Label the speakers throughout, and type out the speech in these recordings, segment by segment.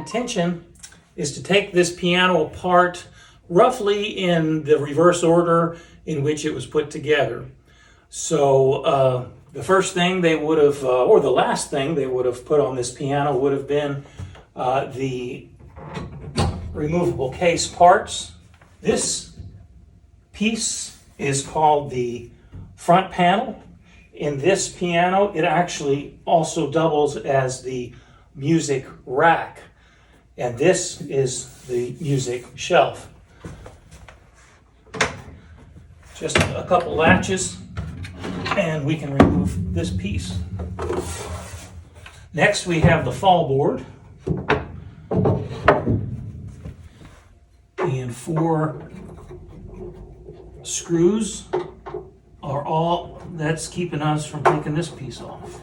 Speaker 1: intention is to take this piano apart roughly in the reverse order in which it was put together. So the first thing they would have, or the last thing they would have put on this piano would have been the removable case parts. This piece is called the front panel. In this piano, it actually also doubles as the music rack. And this is the music shelf. Just a couple latches, and we can remove this piece. Next, we have the fall board. And 4 screws are all that's keeping us from taking this piece off.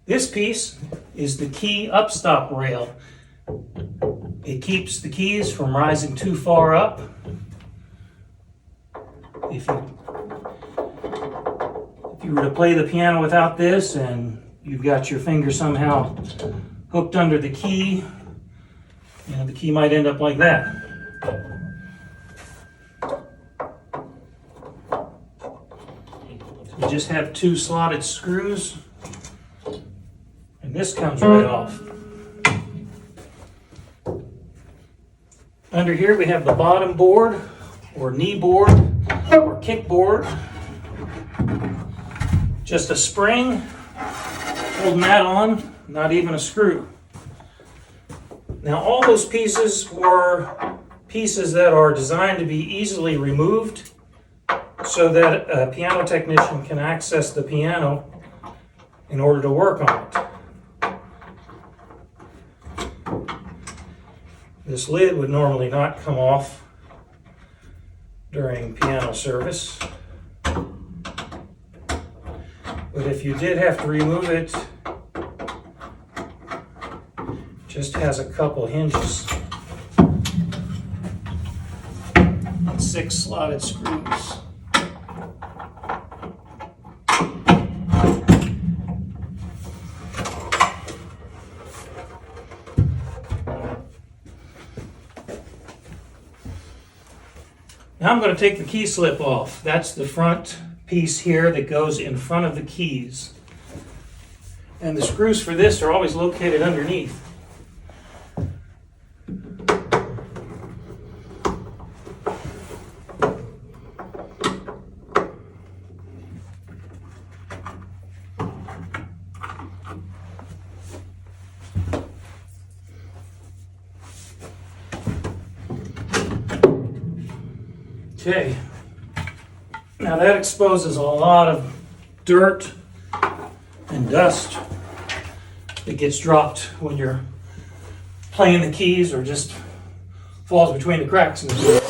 Speaker 1: This piece is the key upstop rail. It keeps the keys from rising too far up. If you were to play the piano without this and you've got your finger somehow hooked under the key, the key might end up like that. You just have 2 slotted screws, and this comes right off. Under here we have the bottom board, or knee board, or kick board. Just a spring holding that on, not even a screw. Now all those pieces were pieces that are designed to be easily removed so that a piano technician can access the piano in order to work on it. This lid would normally not come off during piano service, but if you did have to remove it, just has a couple hinges and 6 slotted screws. Now I'm going to take the key slip off. That's the front piece here that goes in front of the keys. And the screws for this are always located underneath. Okay, now that exposes a lot of dirt and dust that gets dropped when you're playing the keys or just falls between the cracks in the keys.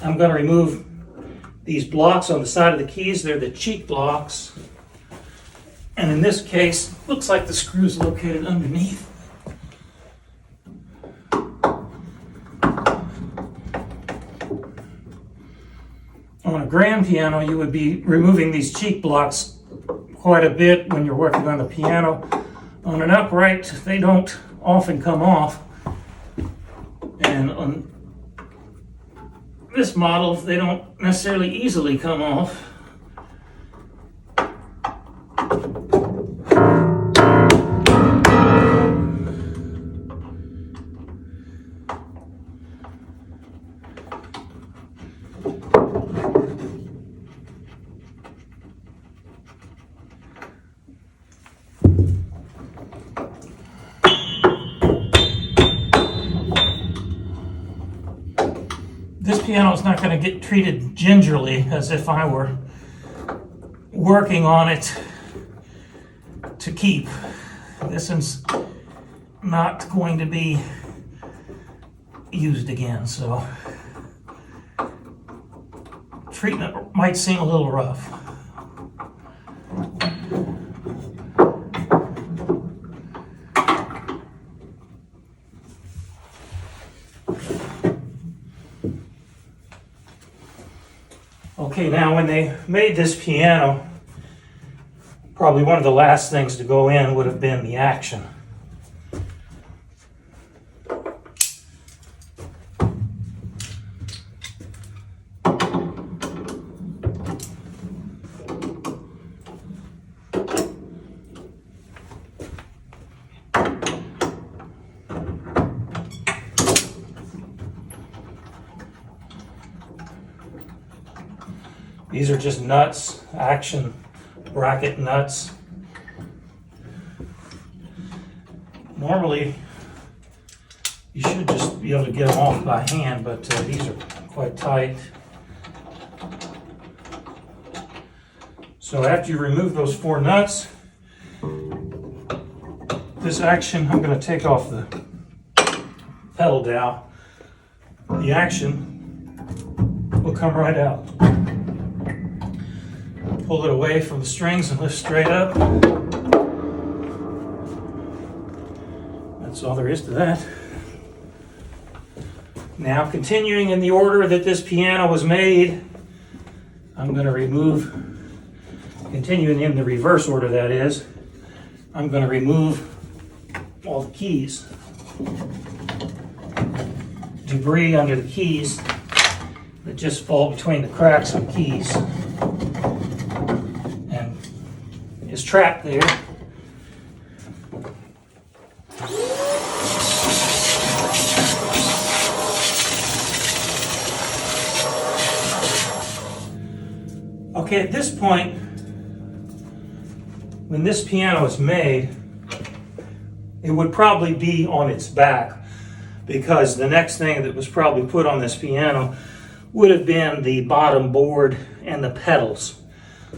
Speaker 1: I'm going to remove these blocks on the side of the keys. They're the cheek blocks. And in this case, looks like the screw's located underneath. On a grand piano, you would be removing these cheek blocks quite a bit when you're working on the piano. On an upright, they don't often come off. And on this model, they don't necessarily easily come off. This piano is not going to get treated gingerly as if I were working on it to keep. This is not going to be used again, so treatment might seem a little rough. Okay, now when they made this piano, probably one of the last things to go in would have been the action. These are just nuts, action bracket nuts. Normally, you should just be able to get them off by hand, but these are quite tight. So after you remove those 4 nuts, this action, I'm going to take off the pedal dowel. The action will come right out. Pull it away from the strings and lift straight up. That's all there is to that. Now, continuing in the order that this piano was made, I'm going to remove, continuing in the reverse order that is, I'm going to remove all the keys. Debris under the keys that just fall between the cracks of the keys and is trapped there. Okay, at this point, when this piano is made, it would probably be on its back, because the next thing that was probably put on this piano would have been the bottom board and the pedals.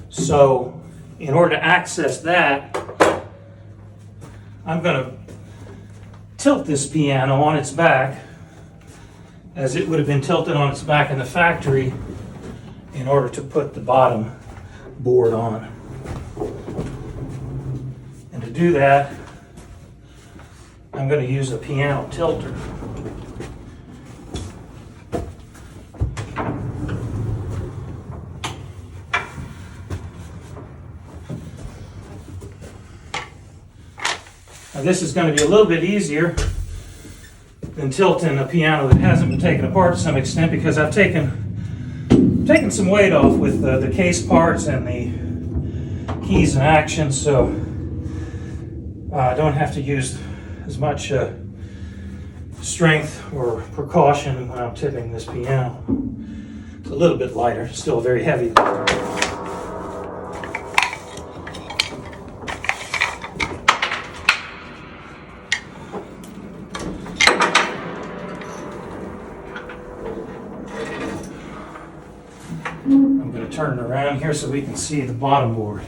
Speaker 1: So in order to access that, I'm going to tilt this piano on its back as it would have been tilted on its back in the factory in order to put the bottom board on. And to do that, I'm going to use a piano tilter. Now this is going to be a little bit easier than tilting a piano that hasn't been taken apart to some extent, because I've taken some weight off with the case parts and the keys and action, so I don't have to use as much strength or precaution when I'm tipping this piano. It's a little bit lighter, still very heavy. I'm going to turn it around here so we can see the bottom board.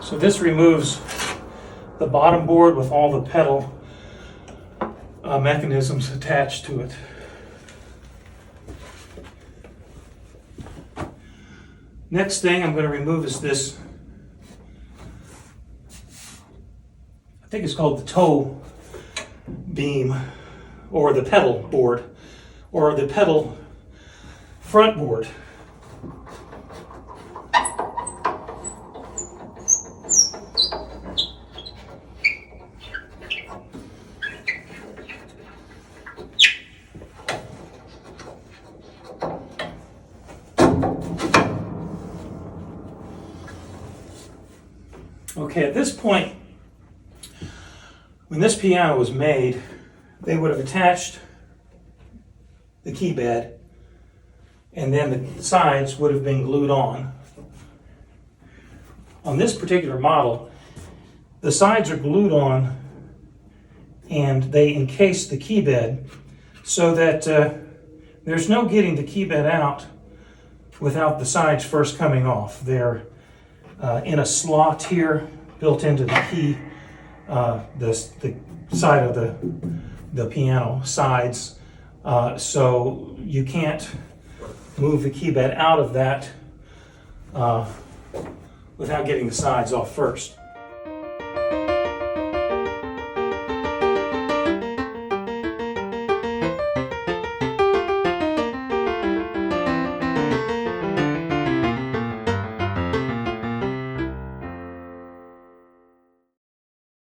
Speaker 1: So this removes the bottom board with all the pedal mechanisms attached to it. Next thing I'm going to remove is this, I think it's called the toe beam, or the pedal board, or the pedal front board. Okay, at this point, when this piano was made, they would have attached the key bed, and then the sides would have been glued on. On this particular model, the sides are glued on and they encase the key bed so that there's no getting the key bed out without the sides first coming off. They're in a slot here built into the key, the side of the piano sides, so you can't move the key bed out of that without getting the sides off first.